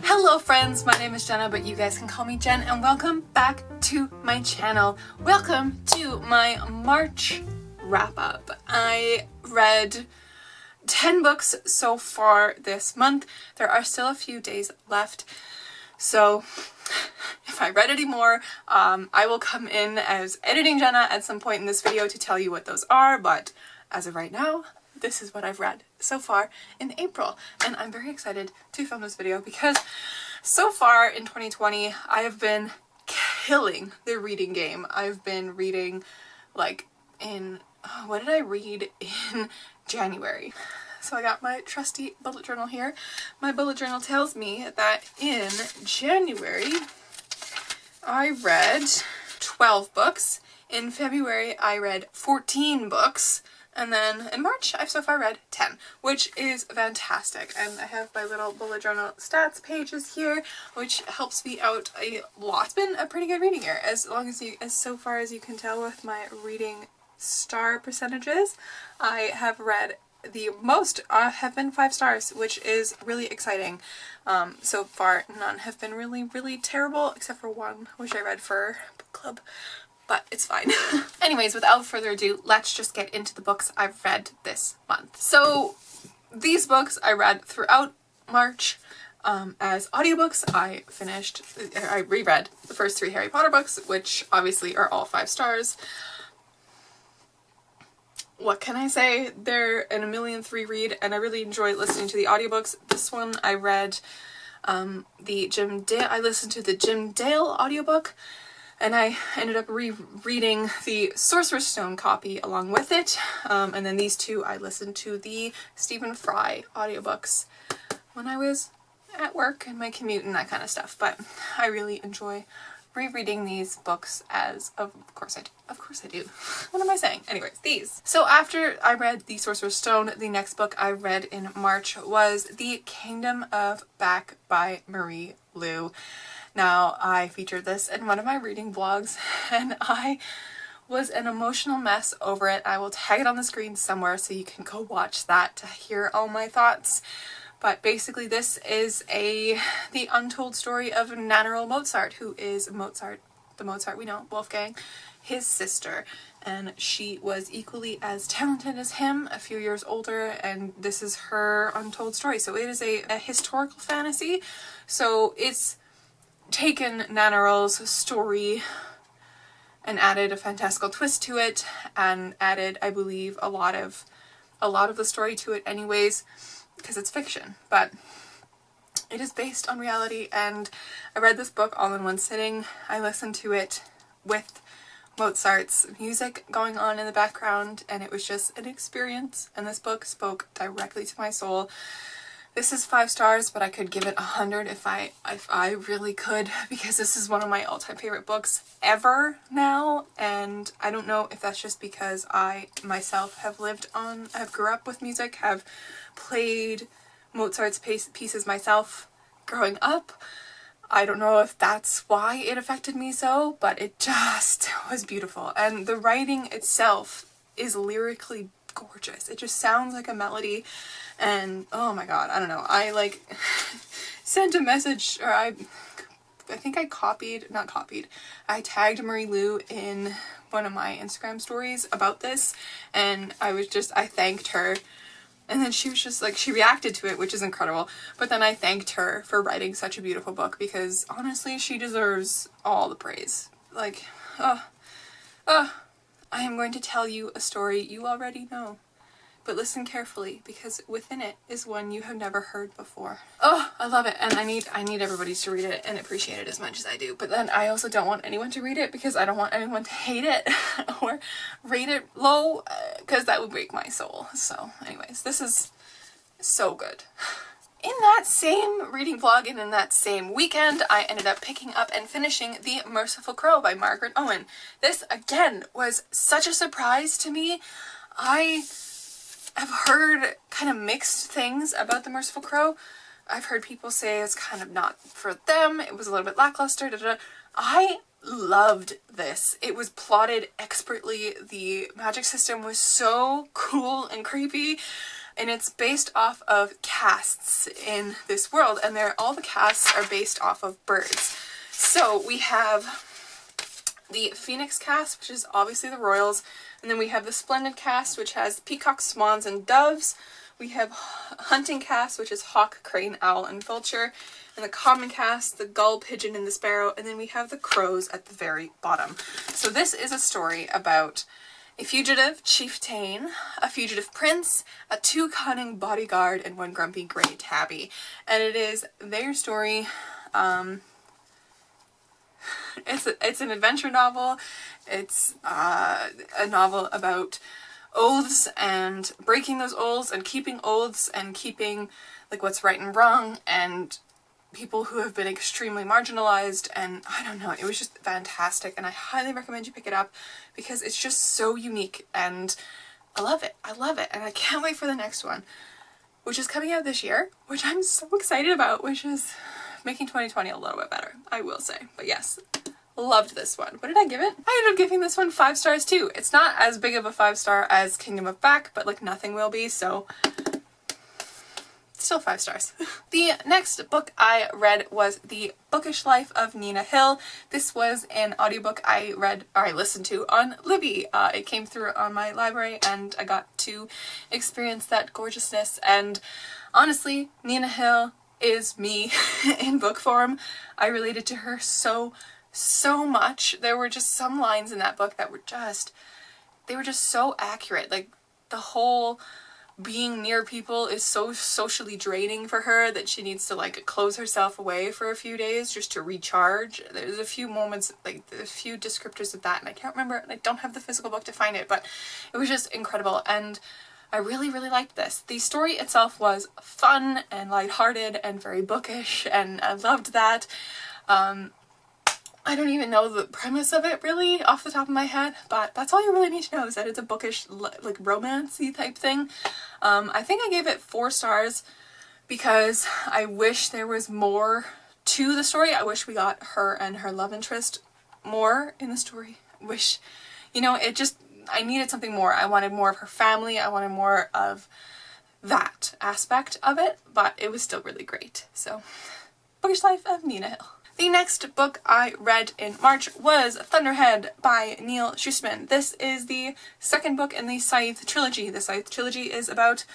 Hello friends, my name is Jenna, but you guys can call me Jen, and welcome back to my channel. Welcome to my March wrap-up. I read 10 books so far this month. There are still a few days left, so if I read any more, I will come in as editing Jenna at some point in this video to tell you what those are, but as of right now, this is what I've read so far in April, and I'm very excited to film this video because so far in 2020 I have been killing the reading game. I've been reading like what did I read in January? So I got my trusty bullet journal here. My bullet journal tells me that in January I read 12 books. In February I read 14 books. And then in March, I've so far read 10, which is fantastic. And I have my little bullet journal stats pages here, which helps me out a lot. It's been a pretty good reading year, as so far as you can tell with my reading star percentages. I have read the most have been 5 stars, which is really exciting. So far, none have been really terrible, except for one, which I read for book club. But it's fine. Anyways, without further ado, let's just get into the books I've read this month. So these books I read throughout March as audiobooks. I reread the first 3 Harry Potter books, which obviously are all 5 stars. What can I say? They're an 1,000,003 read, and I really enjoy listening to the audiobooks. This one I read I listened to the Jim Dale audiobook, and I ended up rereading the Sorcerer's Stone copy along with it. And then these two I listened to the Stephen Fry audiobooks when I was at work and my commute and that kind of stuff. But I really enjoy rereading these books of course I do. Of course I do. What am I saying? Anyways, these. So after I read the Sorcerer's Stone, the next book I read in March was The Kingdom of Back by Marie Lu. Now, I featured this in one of my reading vlogs, and I was an emotional mess over it. I will tag it on the screen somewhere so you can go watch that to hear all my thoughts. But basically this is the untold story of Nannerl Mozart, who is the Mozart we know, Wolfgang, his sister. And she was equally as talented as him, a few years older, and this is her untold story. So it is a historical fantasy. So it's taken Nannerl's story and added a fantastical twist to it, and added, I believe, a lot of the story to it anyways, because it's fiction, but it is based on reality. And I read this book all in one sitting. I listened to it with Mozart's music going on in the background, and it was just an experience, and this book spoke directly to my soul. This is 5 stars, but I could give it 100 if I really could, because this is one of my all-time favorite books ever now. And I don't know if that's just because I myself have grew up with music, have played Mozart's pieces myself growing up. I don't know if that's why it affected me so, but it just was beautiful. And the writing itself is lyrically gorgeous. It just sounds like a melody, and oh my god, I don't know, I like sent a message, or I think I I tagged Marie Lu in one of my Instagram stories about this, and I thanked her, and then she was just like, she reacted to it, which is incredible, but then I thanked her for writing such a beautiful book, because honestly she deserves all the praise. Like, I am going to tell you a story you already know, but listen carefully, because within it is one you have never heard before. Oh, I love it, and I need everybody to read it and appreciate it as much as I do, but then I also don't want anyone to read it, because I don't want anyone to hate it or rate it low, because that would break my soul. So anyways, this is so good. In that same reading vlog and in that same weekend, I ended up picking up and finishing The Merciful Crow by Margaret Owen. This, again, was such a surprise to me. I have heard kind of mixed things about The Merciful Crow. I've heard people say it's kind of not for them. It was a little bit lackluster. I loved this. It was plotted expertly. The magic system was so cool and creepy. and it's based off of castes in this world, and all the castes are based off of birds. So we have the Phoenix caste, which is obviously the royals, and then we have the Splendid caste, which has peacocks, swans, and doves. We have Hunting caste, which is hawk, crane, owl, and vulture, and the Common caste, the gull, pigeon, and the sparrow, and then we have the crows at the very bottom. So this is a story about a fugitive chieftain, a fugitive prince, a 2 cunning bodyguard, and 1 grumpy grey tabby. And it is their story. It's an adventure novel. It's a novel about oaths and breaking those oaths and keeping oaths and keeping like what's right and wrong, and people who have been extremely marginalized, and I don't know, it was just fantastic, and I highly recommend you pick it up because it's just so unique, and I love it. I love it, and I can't wait for the next one, which is coming out this year, which I'm so excited about, which is making 2020 a little bit better, I will say. But yes, loved this one. What did I give it? I ended up giving this one 5 stars too. It's not as big of a 5-star as Kingdom of Back, but like nothing will be, so still 5 stars. The next book I read was The Bookish Life of Nina Hill. This was an audiobook I listened to on Libby. It came through on my library and I got to experience that gorgeousness, and honestly, Nina Hill is me in book form. I related to her so much. There were just some lines in that book that were just, they were just so accurate. Like the whole being near people is so socially draining for her that she needs to like close herself away for a few days just to recharge. There's a few moments, like a few descriptors of that, and I can't remember, and I don't have the physical book to find it, but it was just incredible, and I really liked this. The story itself was fun and lighthearted and very bookish, and I loved that. I don't even know the premise of it really off the top of my head, but that's all you really need to know, is that it's a bookish, like romance-y type thing. I think I gave it 4 stars because I wish there was more to the story. I wish we got her and her love interest more in the story. Wish, you know, I needed something more. I wanted more of her family. I wanted more of that aspect of it, but it was still really great. So, Bookish Life of Nina Hill. The next book I read in March was Thunderhead by Neil Schussman. This is the second book in the Scythe trilogy. The Scythe trilogy is about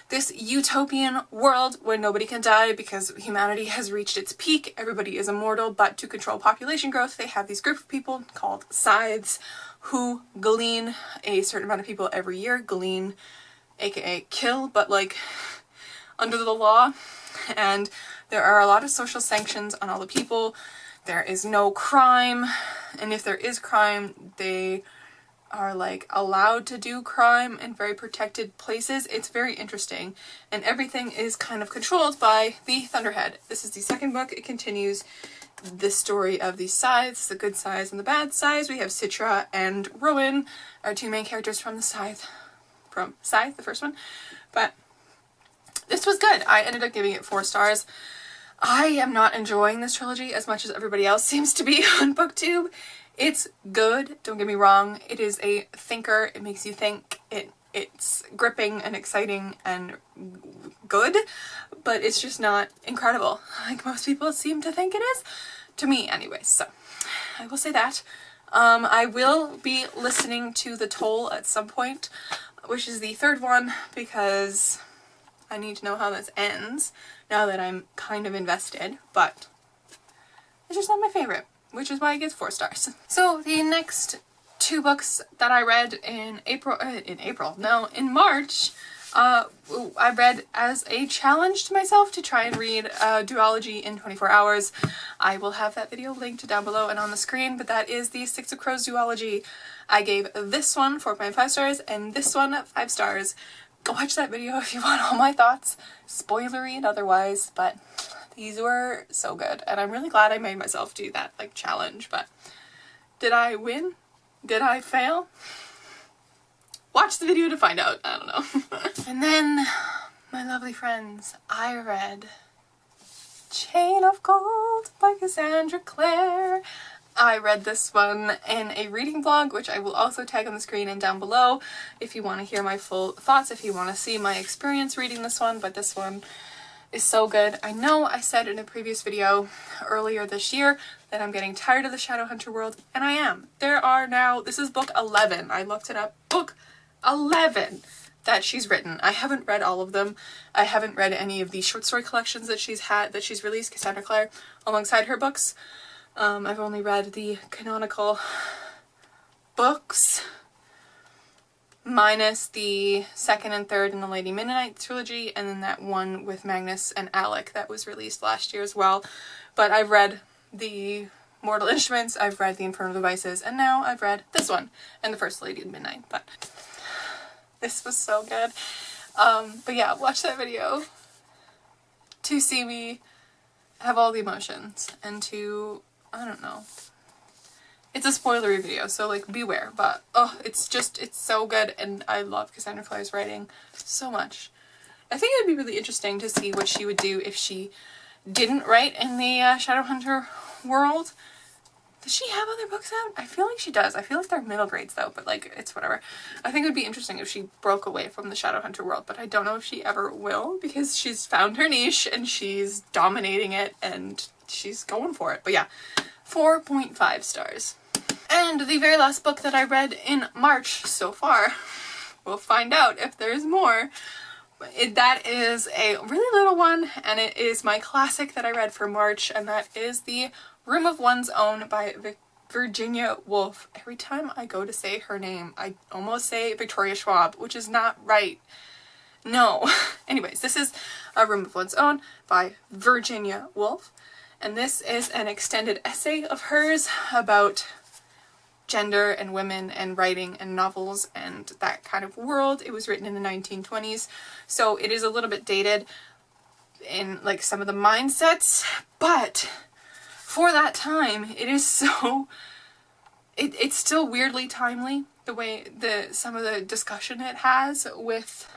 this utopian world where nobody can die because humanity has reached its peak. Everybody is immortal, but to control population growth, they have these group of people called scythes who glean a certain amount of people every year. Glean, aka kill, but like under the law. And there are a lot of social sanctions on all the people. There is no crime, and if there is crime, they are like allowed to do crime in very protected places. It's very interesting, and everything is kind of controlled by the Thunderhead. This is the second book. It continues the story of the scythes, the good scythes and the bad scythes. We have Citra and Rowan, our 2 main characters from the Scythe, the first one, but this was good. I ended up giving it 4 stars. I am not enjoying this trilogy as much as everybody else seems to be on BookTube. It's good, don't get me wrong. It is a thinker. It makes you think. It's gripping and exciting and good, but it's just not incredible like most people seem to think it is. To me anyways, so I will say that. I will be listening to The Toll at some point, which is the 3rd one, because I need to know how this ends now that I'm kind of invested, but it's just not my favorite, which is why it gets 4 stars. So the next 2 books that I read in March, I read as a challenge to myself to try and read a duology in 24 hours. I will have that video linked down below and on the screen, but that is the Six of Crows duology. I gave this one 4.5 stars and this one 5 stars. Go watch that video if you want all my thoughts, spoilery and otherwise, but these were so good, and I'm really glad I made myself do that like challenge. But did I win? Did I fail? Watch the video to find out. I don't know. And then, my lovely friends, I read Chain of Gold by Cassandra Clare. I read this one in a reading vlog, which I will also tag on the screen and down below if you want to hear my full thoughts, if you want to see my experience reading this one, but this one is so good. I know I said in a previous video earlier this year that I'm getting tired of the Shadowhunter world, and I am. There are now, this is book 11. I looked it up. Book 11 that she's written. I haven't read all of them. I haven't read any of the short story collections that she's released, Cassandra Clare, alongside her books. I've only read the canonical books, minus the second and third in the Lady Midnight trilogy, and then that one with Magnus and Alec that was released last year as well. But I've read the Mortal Instruments, I've read the Infernal Devices, and now I've read this one and the first Lady of Midnight. But this was so good. But yeah, watch that video to see me have all the emotions and to, I don't know. It's a spoilery video, so like beware, but oh, it's so good, and I love Cassandra Clare's writing so much. I think it would be really interesting to see what she would do if she didn't write in the Shadowhunter world. Does she have other books out? I feel like she does. I feel like they're middle grades though, but like, it's whatever. I think it would be interesting if she broke away from the Shadowhunter world, but I don't know if she ever will, because she's found her niche and she's dominating it and she's going for it. But yeah, 4.5 stars. And the very last book that I read in March so far, we'll find out if there's more. That is a really little one, and it is my classic that I read for March, and that is The Room of One's Own by Virginia Woolf. Every time I go to say her name, I almost say Victoria Schwab, which is not right. No. Anyways, this is A Room of One's Own by Virginia Woolf, and this is an extended essay of hers about gender and women and writing and novels and that kind of world. It was written in the 1920s, so it is a little bit dated in like some of the mindsets, but for that time it is so, it's still weirdly timely, the way some of the discussion it has with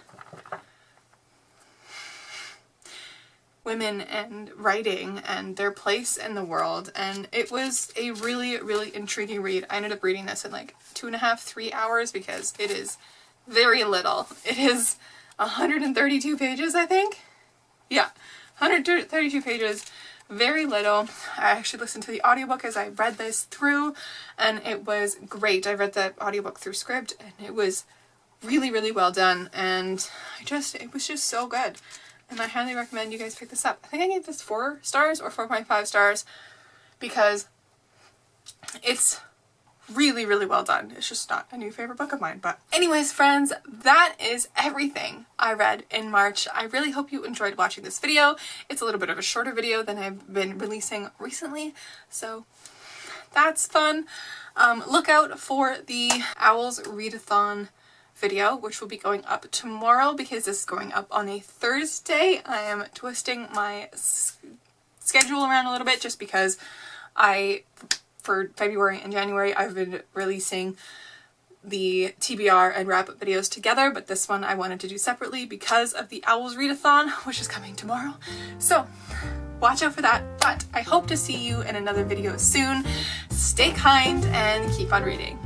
women and writing and their place in the world, and it was a really, really intriguing read. I ended up reading this in like 2.5, 3 hours because it is very little. It is 132 pages, I think. Yeah, 132 pages, very little. I actually listened to the audiobook as I read this through, and it was great. I read the audiobook through Scribd, and it was really, really well done, and it was just so good. And I highly recommend you guys pick this up. I think I gave this 4 stars or 4.5 stars because it's really, really well done. It's just not a new favorite book of mine. But anyways, friends, that is everything I read in March. I really hope you enjoyed watching this video. It's a little bit of a shorter video than I've been releasing recently, so that's fun. Look out for the Owls Readathon video, which will be going up tomorrow because this is going up on a Thursday. I am twisting my schedule around a little bit just because for February and January, I've been releasing the TBR and wrap-up videos together, but this one I wanted to do separately because of the Owls Readathon, which is coming tomorrow. So watch out for that, but I hope to see you in another video soon. Stay kind and keep on reading.